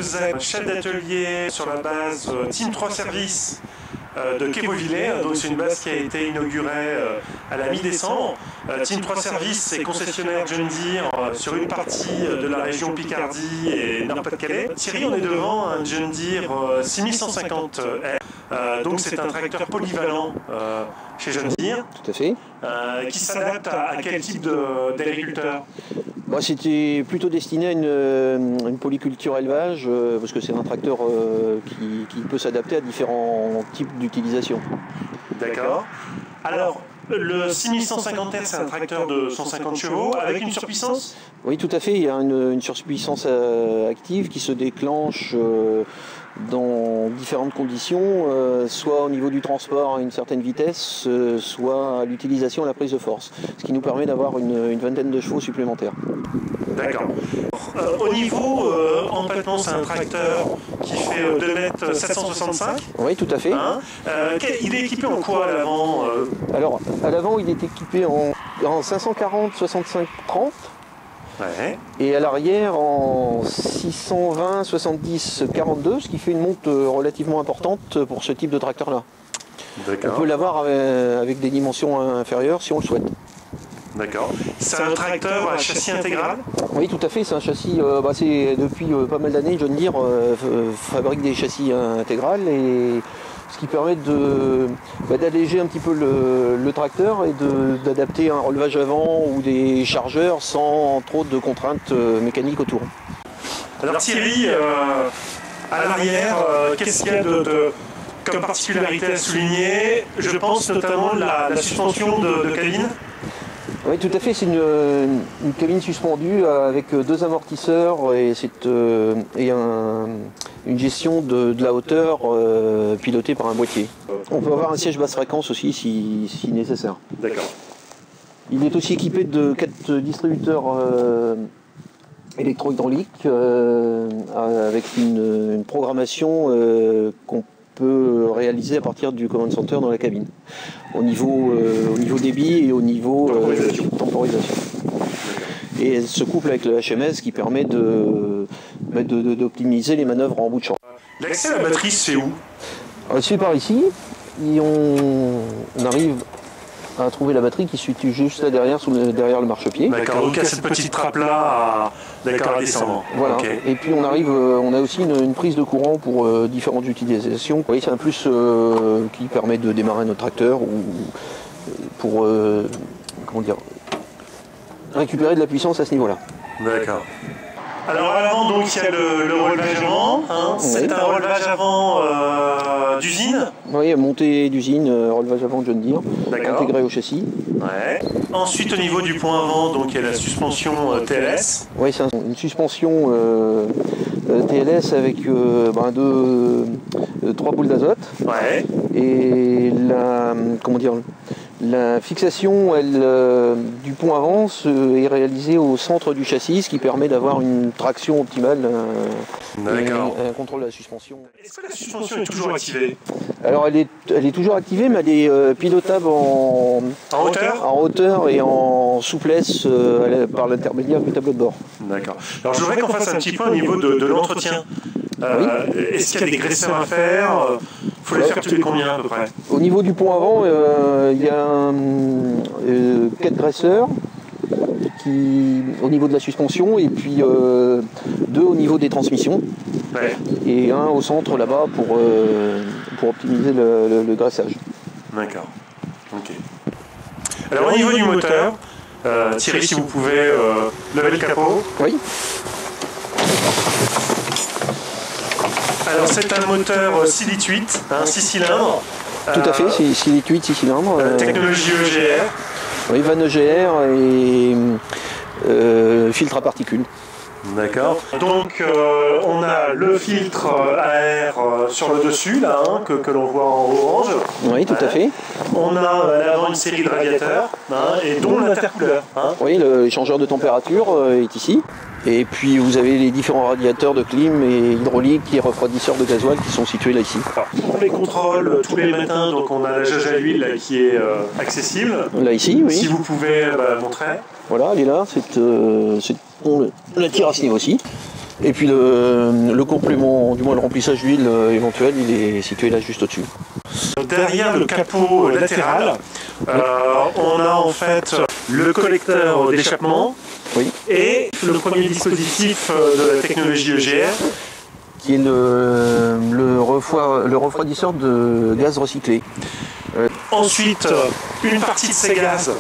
vous êtes chef d'atelier sur la base Team 3 Services de Quai Beauvillers. Donc c'est une base qui a été inaugurée à la mi-décembre. Team 3 Services, c'est concessionnaire John Deere sur une partie de la région Picardie et Nord-Pas-de-Calais. Thierry, on est devant un John Deere 6150R. Donc c'est un tracteur polyvalent chez John Deere. Tout à fait. Qui s'adapte à quel type d'agriculteur? C'était plutôt destiné à une polyculture élevage, parce que c'est un tracteur qui peut s'adapter à différents types d'utilisation. D'accord. Alors, le 6150R, c'est un tracteur de 150 chevaux avec une surpuissance? Oui, tout à fait. Il y a une surpuissance active qui se déclenche dans différentes conditions, soit au niveau du transport à une certaine vitesse, soit à l'utilisation à la prise de force, ce qui nous permet d'avoir une vingtaine de chevaux supplémentaires. D'accord. Au niveau empattement, c'est un tracteur qui fait 2 mètres 765. Oui, tout à fait. Il est équipé en quoi à l'avant Alors, à l'avant, il est équipé en 540 65 30. Ouais. Et à l'arrière en 620 70 42, ce qui fait une monte relativement importante pour ce type de tracteur-là. On peut l'avoir avec des dimensions inférieures si on le souhaite. D'accord. C'est un tracteur à châssis intégral? Oui, tout à fait. C'est un châssis. Depuis pas mal d'années, John Deere fabrique des châssis intégrales, et ce qui permet d'alléger un petit peu le tracteur et d'adapter un relevage avant ou des chargeurs sans trop de contraintes mécaniques autour. Alors Thierry, à l'arrière, qu'est-ce qu'il y a comme particularité à souligner? Je pense notamment la suspension de cabine. Oui, tout à fait. C'est une cabine suspendue avec 2 amortisseurs et une gestion de la hauteur pilotée par un boîtier. On peut avoir un siège basse fréquence aussi si nécessaire. D'accord. Il est aussi équipé de 4 distributeurs électro-hydrauliques avec une programmation qu'on peut réaliser à partir du command center dans la cabine, au niveau débit et au niveau temporisation. Et elle se couple avec le HMS qui permet d'optimiser les manœuvres en bout de champ. L'accès à la batterie, c'est où? Elle se fait par ici, et on arrive à trouver la batterie qui se situe juste là derrière, derrière le marchepied. D'accord, donc il y a cette petite trappe-là à descendre. Voilà. Okay. Et puis on a aussi une prise de courant pour différentes utilisations. Oui, c'est un plus qui permet de démarrer notre tracteur ou pour récupérer de la puissance à ce niveau-là. D'accord. Alors à l'avant, donc il y a le relevage avant. C'est un relevage avant d'usine? Oui, montée d'usine, relevage avant John Deere, intégré au châssis. Ouais. Ensuite, au niveau du point avant, donc il y a la suspension TLS. Oui, c'est une suspension TLS avec 3 boules d'azote. Ouais. Et la fixation du pont avant est réalisée au centre du châssis, ce qui permet d'avoir une traction optimale et un contrôle de la suspension. Est-ce que la suspension est toujours activée? Alors elle est toujours activée, mais elle est pilotable en hauteur et en souplesse par l'intermédiaire du tableau de bord. D'accord. Alors je voudrais qu'on fasse un petit point au niveau de l'entretien. Est-ce qu'il y a des graisseurs à faire? Il faut les faire tous les combien à peu près? Au niveau du pont avant, il y a 4 graisseurs au niveau de la suspension, et puis 2 au niveau des transmissions, et un au centre là-bas pour optimiser le graissage. D'accord. Ok. Alors au niveau du moteur, Thierry, si vous pouvez lever le capot. Oui. Alors c'est un moteur 6 litres 8, 6 cylindres. Tout à fait, c'est 6 litres 8, 6 cylindres. Technologie EGR. Oui, vanne EGR et filtre à particules. D'accord. Donc on a le filtre à air sur le dessus, là, que l'on voit en orange. Oui, tout à fait. On a à l'avant une série de radiateurs, et dont l'intercouleur. Oui, le changeur de température est ici. Et puis vous avez les différents radiateurs de clim et hydrauliques et refroidisseurs de gasoil qui sont situés là ici. Pour les contrôles tous les matins, donc on a la jauge à l'huile qui est accessible. Là ici, oui. Si vous pouvez montrer. Voilà, elle est là. On la tire à ce niveau-ci. Et puis le complément, du moins le remplissage d'huile éventuel, il est situé là juste au-dessus. Derrière le capot latéral, on a en fait le collecteur d'échappement et le premier dispositif de la technologie EGR, qui est le refroidisseur de gaz recyclé. Ensuite, une partie de ces gaz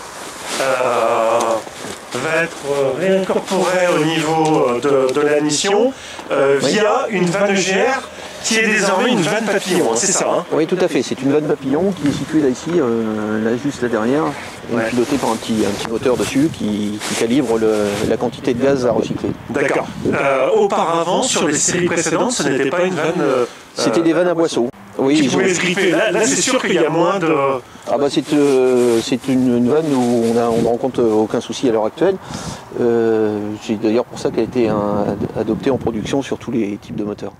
va être réincorporée au niveau de la mission via une vanne EGR qui est désormais une vanne papillon, c'est ça hein? Oui, tout à fait. C'est une vanne papillon qui est située là ici, là juste là derrière, pilotée par un petit moteur dessus qui calibre la quantité de gaz à recycler. D'accord. Auparavant, sur les séries précédentes, ce n'était pas une vanne... C'était des vannes à boisseau. Oui, qui pouvaient se gripper. Là c'est sûr qu'il y a moins de... Ah bah c'est une vanne où on ne rencontre aucun souci à l'heure actuelle. C'est d'ailleurs pour ça qu'elle a été adoptée en production sur tous les types de moteurs.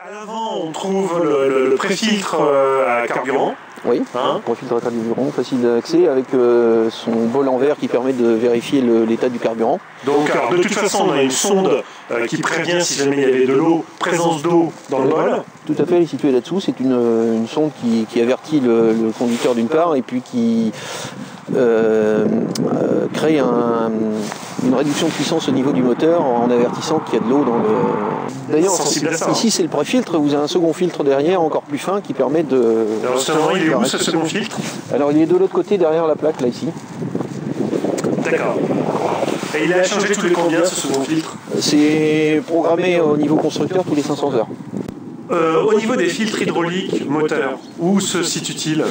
À l'avant, on trouve le préfiltre à carburant. Oui, préfiltre à carburant, facile d'accès avec son bol en verre qui permet de vérifier l'état du carburant. Donc alors, de toute façon, on a une sonde qui prévient si jamais il y avait de l'eau, présence d'eau dans le bol. Tout à fait, elle est située là-dessous. C'est une sonde qui avertit le conducteur d'une part et puis qui crée une réduction de puissance au niveau du moteur en avertissant qu'il y a de l'eau dans le... D'ailleurs, ici c'est le préfiltre, vous avez un second filtre derrière encore plus fin qui permet de... Alors justement, il est où ce second filtre? Alors il est de l'autre côté derrière la plaque là ici. D'accord. Et il a changé tous les combien ce second filtre? C'est programmé au niveau constructeur tous les 500 heures. Au niveau des filtres hydrauliques moteurs, où se situe-t-il?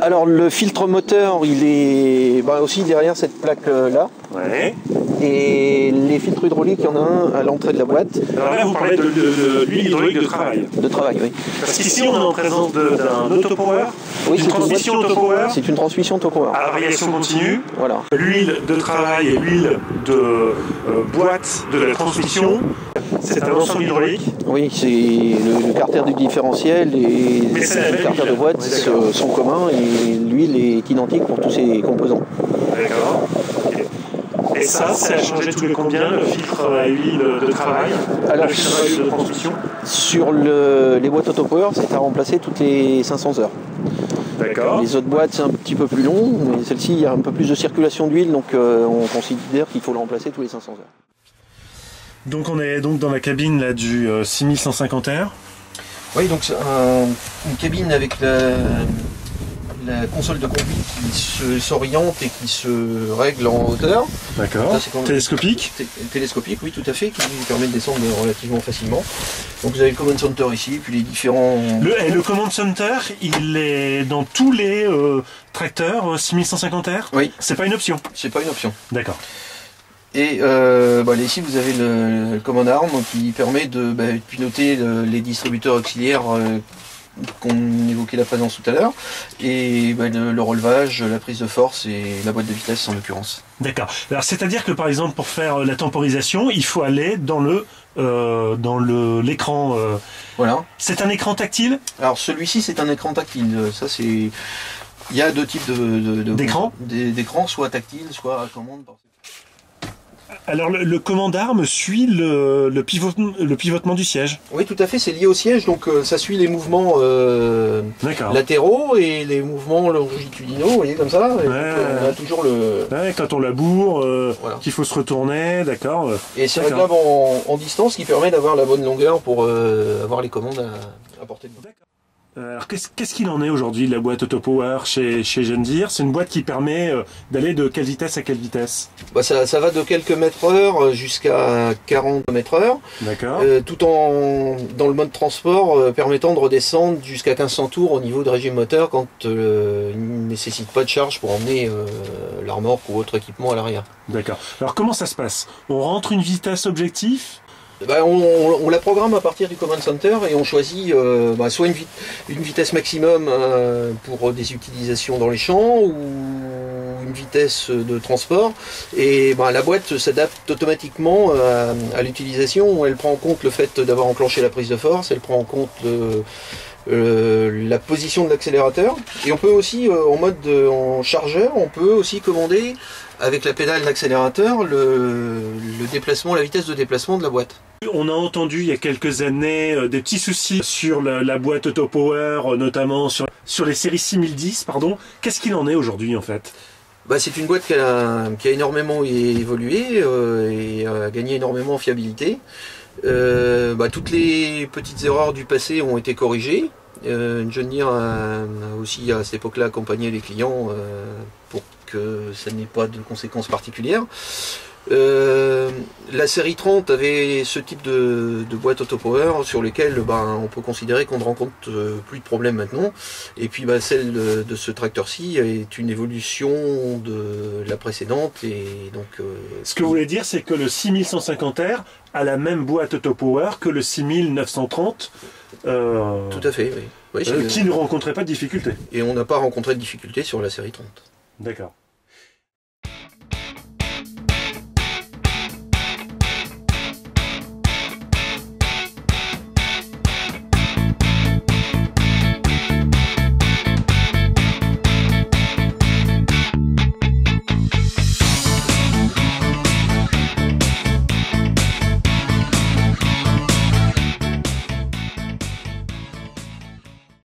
Alors le filtre moteur, il est aussi derrière cette plaque là. Ouais. Et les filtres hydrauliques, il y en a un à l'entrée de la boîte. Alors là, vous parlez de l'huile hydraulique de travail. De travail, oui. Parce qu'ici, on est en présence d'un autopower, d'une transmission autopower. C'est une transmission autopower. À variation continue. Voilà. L'huile de travail et l'huile de boîte de la transmission, c'est un ensemble hydraulique. Oui, c'est le carter du différentiel et le carter de boîte sont communs et l'huile est identique pour tous ses composants. D'accord. Okay. Et ça a changé tous les combien, le filtre à huile de travail, le filtre à huile de transmission? Sur les boîtes autopower, c'est à remplacer toutes les 500 heures. D'accord. Les autres boîtes, c'est un petit peu plus long, mais celle-ci, il y a un peu plus de circulation d'huile, donc on considère qu'il faut le remplacer tous les 500 heures. Donc on est donc dans la cabine là, du 6150R. Oui, donc c'est une cabine avec la console de conduite qui s'oriente et qui se règle en hauteur. D'accord. Télescopique. Télescopique, oui, tout à fait, qui permet de descendre relativement facilement. Donc vous avez le Command Center ici, puis les différents... Le Command Center, il est dans tous les tracteurs 6150R? Oui. C'est pas une option? C'est pas une option. D'accord. Et ici vous avez le Command Arm qui permet de piloter les distributeurs auxiliaires qu'on évoquait la présence tout à l'heure, et le relevage, la prise de force et la boîte de vitesse en l'occurrence. D'accord. Alors c'est-à-dire que par exemple pour faire la temporisation, il faut aller dans l'écran. Voilà. C'est un écran tactile? Alors celui-ci c'est un écran tactile. Ça c'est. Il y a deux types d'écrans, soit tactile, soit à commande. Alors le Command Arm suit le pivotement du siège? Oui, tout à fait, c'est lié au siège, donc ça suit les mouvements latéraux et les mouvements longitudinaux, vous voyez, comme ça. Et on a toujours le... Ouais, quand on laboure, voilà. Qu'il faut se retourner, d'accord. Et c'est réglable en distance, qui permet d'avoir la bonne longueur pour avoir les commandes à portée de main. Alors qu'est-ce qu'il en est aujourd'hui de la boîte Autopower chez John Deere? C'est une boîte qui permet d'aller de quelle vitesse à quelle vitesse? Ça va de quelques mètres heure jusqu'à 40 mètres heure. D'accord. Tout dans le mode transport permettant de redescendre jusqu'à 1500 tours au niveau de régime moteur quand il ne nécessite pas de charge pour emmener la remorque ou autre équipement à l'arrière. D'accord. Alors comment ça se passe? On rentre une vitesse objectif? On la programme à partir du Command Center et on choisit soit une vitesse maximum pour des utilisations dans les champs ou une vitesse de transport, et la boîte s'adapte automatiquement à l'utilisation. Elle prend en compte le fait d'avoir enclenché la prise de force, elle prend en compte la position de l'accélérateur. Et on peut aussi, en chargeur, on peut aussi commander avec la pédale d'accélérateur le déplacement, la vitesse de déplacement de la boîte. On a entendu il y a quelques années des petits soucis sur la boîte Autopower, notamment sur les séries 6010, pardon. Qu'est-ce qu'il en est aujourd'hui en fait? C'est une boîte qui a énormément évolué et a gagné énormément en fiabilité. Toutes les petites erreurs du passé ont été corrigées. John Deere a aussi à cette époque-là accompagné les clients pour que ça n'ait pas de conséquences particulières. La série 30 avait ce type de boîte Autopower sur lesquelles on peut considérer qu'on ne rencontre plus de problèmes maintenant. Et puis celle de ce tracteur-ci est une évolution de la précédente. Et donc, ce que vous voulez dire, c'est que le 6150R a la même boîte Autopower que le 6930 tout à fait, oui. Qui ne rencontrait pas de difficultés. Et on n'a pas rencontré de difficultés sur la série 30. D'accord.